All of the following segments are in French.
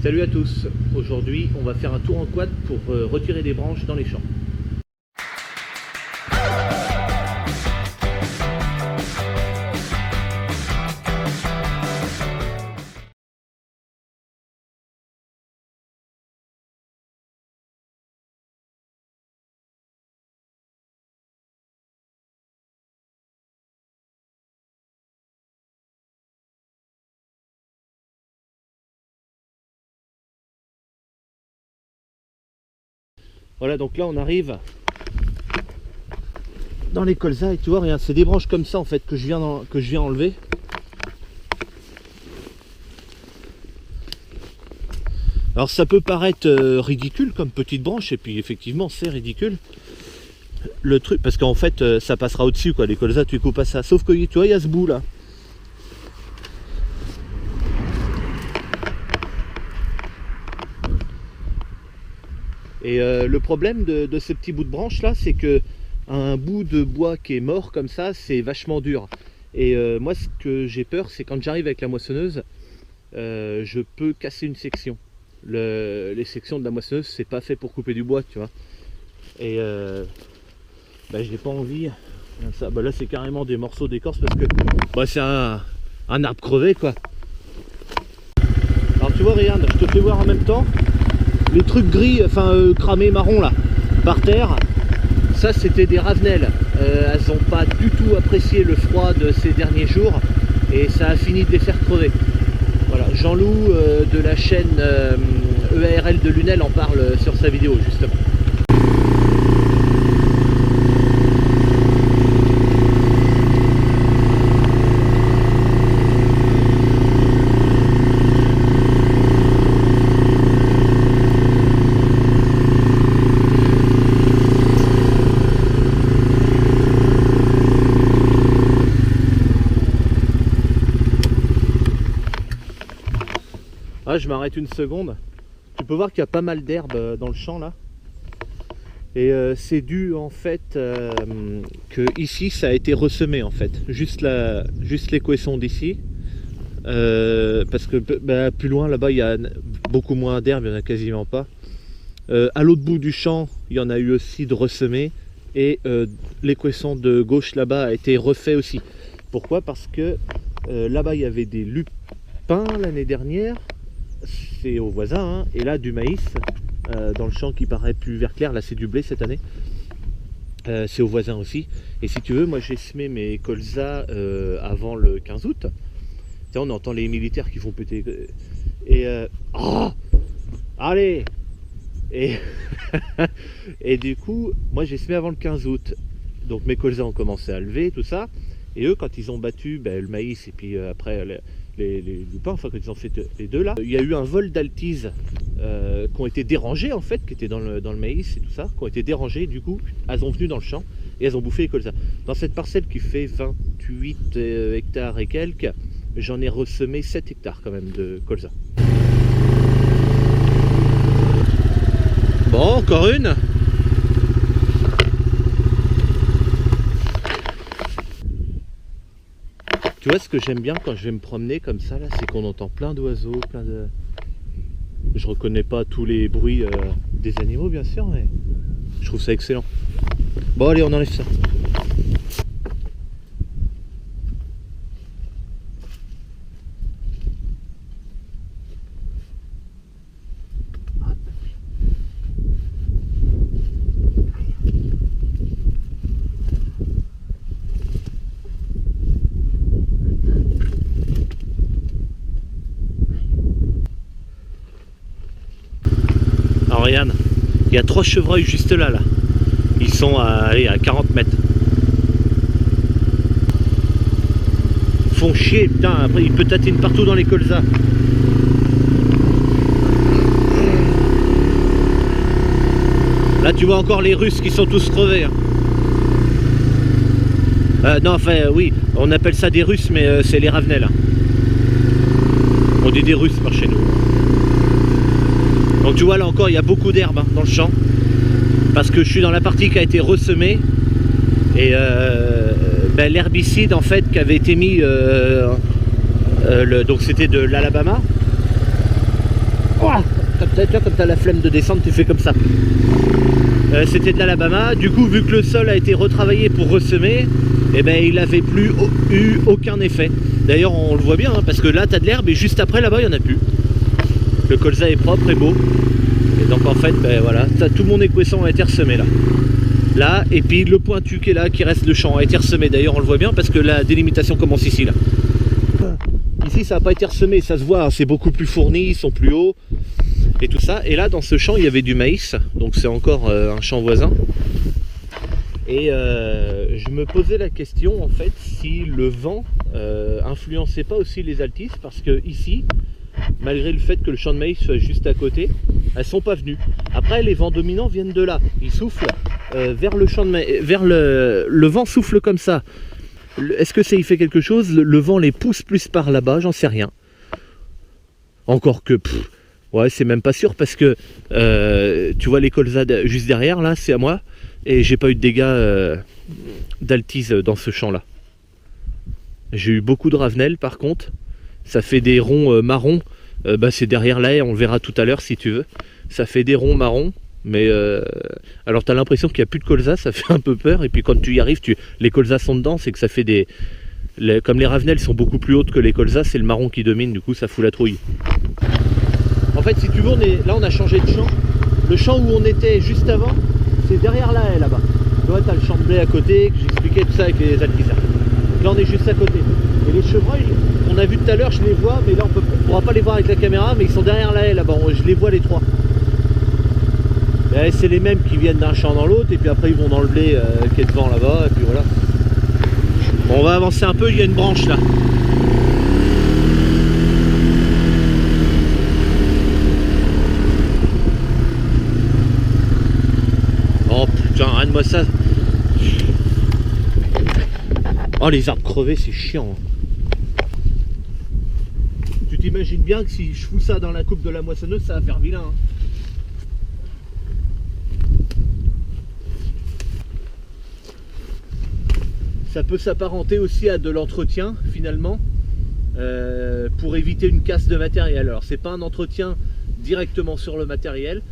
Salut à tous, aujourd'hui on va faire un tour en quad pour retirer des branches dans les champs. Voilà, donc là on arrive dans les colzas et tu vois, regarde, c'est des branches comme ça en fait que je viens enlever. Alors ça peut paraître ridicule comme petite branche, et puis effectivement c'est ridicule. Le truc, parce qu'en fait ça passera au-dessus quoi, les colzas tu coupes pas ça. Sauf que tu vois, il y a ce bout là. Et le problème de ce petit bout de branche là, c'est que un bout de bois qui est mort comme ça, c'est vachement dur. Et moi ce que j'ai peur, c'est quand j'arrive avec la moissonneuse, je peux casser une section. Les sections de la moissonneuse, c'est pas fait pour couper du bois, tu vois. Et j'ai pas envie. Ça, là c'est carrément des morceaux d'écorce parce que c'est un arbre crevé quoi. Alors tu vois, regarde, je te fais voir en même temps. Les trucs gris, cramés marron là, par terre, ça c'était des ravenelles. Elles n'ont pas du tout apprécié le froid de ces derniers jours et ça a fini de les faire crever. Voilà, Jean-Loup de la chaîne EARL de Lunel en parle sur sa vidéo justement. Je m'arrête une seconde. Tu peux voir qu'il y a pas mal d'herbe dans le champ là. Et c'est dû en fait que ici ça a été ressemé en fait. Juste les coessons d'ici. Parce que plus loin là-bas il y a beaucoup moins d'herbe, il n'y en a quasiment pas. À l'autre bout du champ, il y en a eu aussi de ressemés. Et les coessons de gauche là-bas a été refait aussi. Pourquoi? Parce que là-bas il y avait des lupins l'année dernière. C'est au voisin, hein. Et là du maïs dans le champ qui paraît plus vert clair, là c'est du blé cette année, c'est au voisin aussi. Et si tu veux, moi j'ai semé mes colzas avant le 15 août. Tiens, on entend les militaires qui font péter et allez et et du coup moi j'ai semé avant le 15 août, donc mes colzas ont commencé à lever tout ça, et eux quand ils ont battu le maïs et puis après les lupins, quand ils ont fait les deux là, il y a eu un vol d'altise qui ont été dérangés en fait, qui étaient dans le maïs et tout ça, qui ont été dérangés, du coup elles ont venu dans le champ et elles ont bouffé les colzas. Dans cette parcelle qui fait 28 hectares et quelques, j'en ai ressemé 7 hectares quand même de colzas. Bon, encore une. Tu vois, ce que j'aime bien quand je vais me promener comme ça, là, c'est qu'on entend plein d'oiseaux, plein de... Je reconnais pas tous les bruits des animaux, bien sûr, mais je trouve ça excellent. Bon, allez, on enlève ça. Regarde, il y a 3 chevreuils juste là. Ils sont à 40 mètres. Ils font chier, putain, après ils peut tatinent partout dans les colzas. Là tu vois encore les Russes qui sont tous crevés. Non, enfin oui, on appelle ça des Russes, mais c'est les ravenelles. On dit des Russes par chez nous. Donc tu vois là encore il y a beaucoup d'herbe dans le champ, parce que je suis dans la partie qui a été ressemée et l'herbicide en fait qui avait été mis donc c'était de l'Alabama. Comme tu as la flemme de descendre, tu fais comme ça. C'était de l'Alabama. Du coup, vu que le sol a été retravaillé pour ressemer, eh ben, il n'avait plus eu aucun effet. D'ailleurs, on le voit bien, hein, parce que là, tu as de l'herbe et juste après, là-bas, il n'y en a plus. Le colza est propre et beau. Et donc, en fait, ben, voilà, tout mon équesson a été ressemé là. Là, et puis le pointu qui est là, qui reste le champ, a été ressemé. D'ailleurs, on le voit bien parce que la délimitation commence ici, là. Ici, ça n'a pas été ressemé, ça se voit, hein, c'est beaucoup plus fourni, ils sont plus hauts. Et tout ça, et là dans ce champ il y avait du maïs, donc c'est encore un champ voisin. Et je me posais la question en fait si le vent influençait pas aussi les altises, parce que ici, malgré le fait que le champ de maïs soit juste à côté, elles sont pas venues. Après les vents dominants viennent de là, ils soufflent vers le champ de maïs, vers le vent souffle comme ça. Est-ce que ça y fait quelque chose? Le vent les pousse plus par là-bas, j'en sais rien. Encore que... ouais, c'est même pas sûr parce que tu vois les colzas juste derrière là, c'est à moi et j'ai pas eu de dégâts d'altise dans ce champ là. J'ai eu beaucoup de ravenelles par contre, ça fait des ronds marrons, bah, c'est derrière là, on le verra tout à l'heure si tu veux. Ça fait des ronds marrons, mais alors tu as l'impression qu'il n'y a plus de colzas, ça fait un peu peur, et puis quand tu y arrives, les colzas sont dedans, c'est que ça fait des... comme les ravenelles sont beaucoup plus hautes que les colzas, c'est le marron qui domine, du coup ça fout la trouille. En fait, si tu veux, là on a changé de champ. Le champ où on était juste avant, c'est derrière la haie là-bas. Tu vois, tu as le champ de blé à côté, que j'expliquais tout ça avec les altisards. Donc là on est juste à côté. Et les chevreuils, on a vu tout à l'heure, je les vois, mais là on ne pourra pas les voir avec la caméra, mais ils sont derrière la haie là-bas. Je les vois les trois. C'est les mêmes qui viennent d'un champ dans l'autre, et puis après ils vont dans le blé qui est devant là-bas, et puis voilà. Bon, on va avancer un peu, il y a une branche là. Oh putain, arrête-moi ça. Oh, les arbres crevés, c'est chiant. Tu t'imagines bien que si je fous ça dans la coupe de la moissonneuse, ça va faire vilain. Hein. Ça peut s'apparenter aussi à de l'entretien finalement, pour éviter une casse de matériel. Alors c'est pas un entretien directement sur le matériel,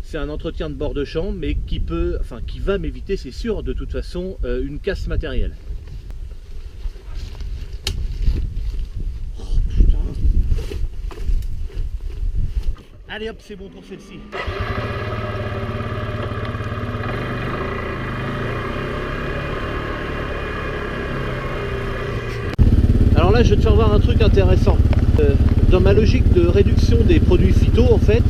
c'est un entretien de bord de champ, mais qui va m'éviter, c'est sûr, de toute façon, une casse matérielle. Oh putain. Allez hop, c'est bon pour celle-ci. Alors là, je vais te faire voir un truc intéressant. Dans ma logique de réduction des produits phyto, en fait,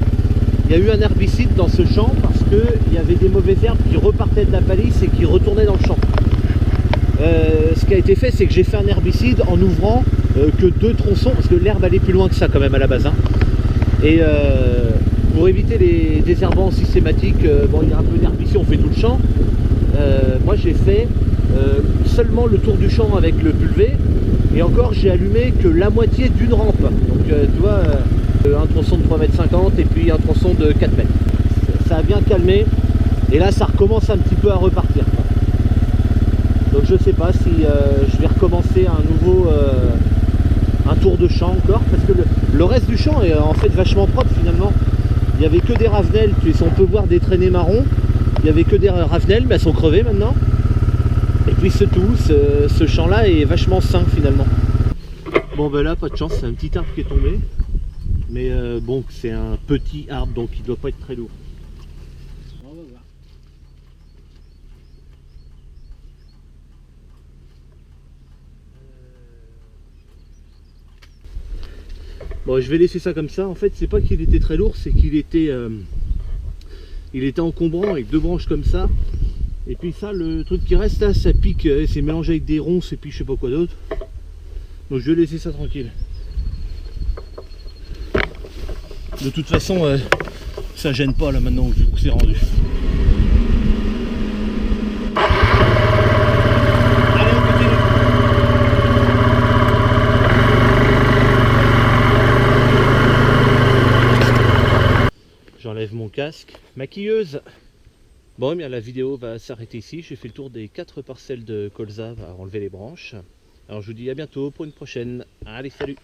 il y a eu un herbicide dans ce champ parce qu'il y avait des mauvaises herbes qui repartaient de la palisse et qui retournaient dans le champ. Ce qui a été fait, c'est que j'ai fait un herbicide en ouvrant que 2 tronçons, parce que l'herbe allait plus loin que ça quand même à la base. Hein. Et pour éviter les désherbants systématiques, bon, il y a un peu d'herbicide, on fait tout le champ. Moi j'ai fait seulement le tour du champ avec le pulvé, et encore j'ai allumé que la moitié d'une rampe. Donc tu vois, un tronçon de 3,50 m et puis un tronçon de 4 mètres. Ça a bien calmé, et là ça recommence un petit peu à repartir. Donc je sais pas si je vais recommencer un tour de champ encore, parce que le reste du champ est en fait vachement propre finalement. Il n'y avait que des ravenelles, on peut voir des traînées marron. Il n'y avait que des ravenelles, mais elles sont crevées maintenant. Et puis c'est tout, ce champ là est vachement sain finalement. Bon ben là pas de chance, c'est un petit arbre qui est tombé. Mais bon, c'est un petit arbre, donc il doit pas être très lourd. On va voir. Bon, je vais laisser ça comme ça. En fait, c'est pas qu'il était très lourd, c'est qu'il était encombrant avec 2 branches comme ça. Et puis ça, le truc qui reste là, ça pique, c'est mélangé avec des ronces et puis je sais pas quoi d'autre. Donc je vais laisser ça tranquille. De toute façon, ça gêne pas là maintenant vu que c'est rendu. Allez, on continue. J'enlève mon casque. Maquilleuse. Bon, bien la vidéo va s'arrêter ici. J'ai fait le tour des 4 parcelles de colza, va enlever les branches. Alors je vous dis à bientôt pour une prochaine. Allez, salut!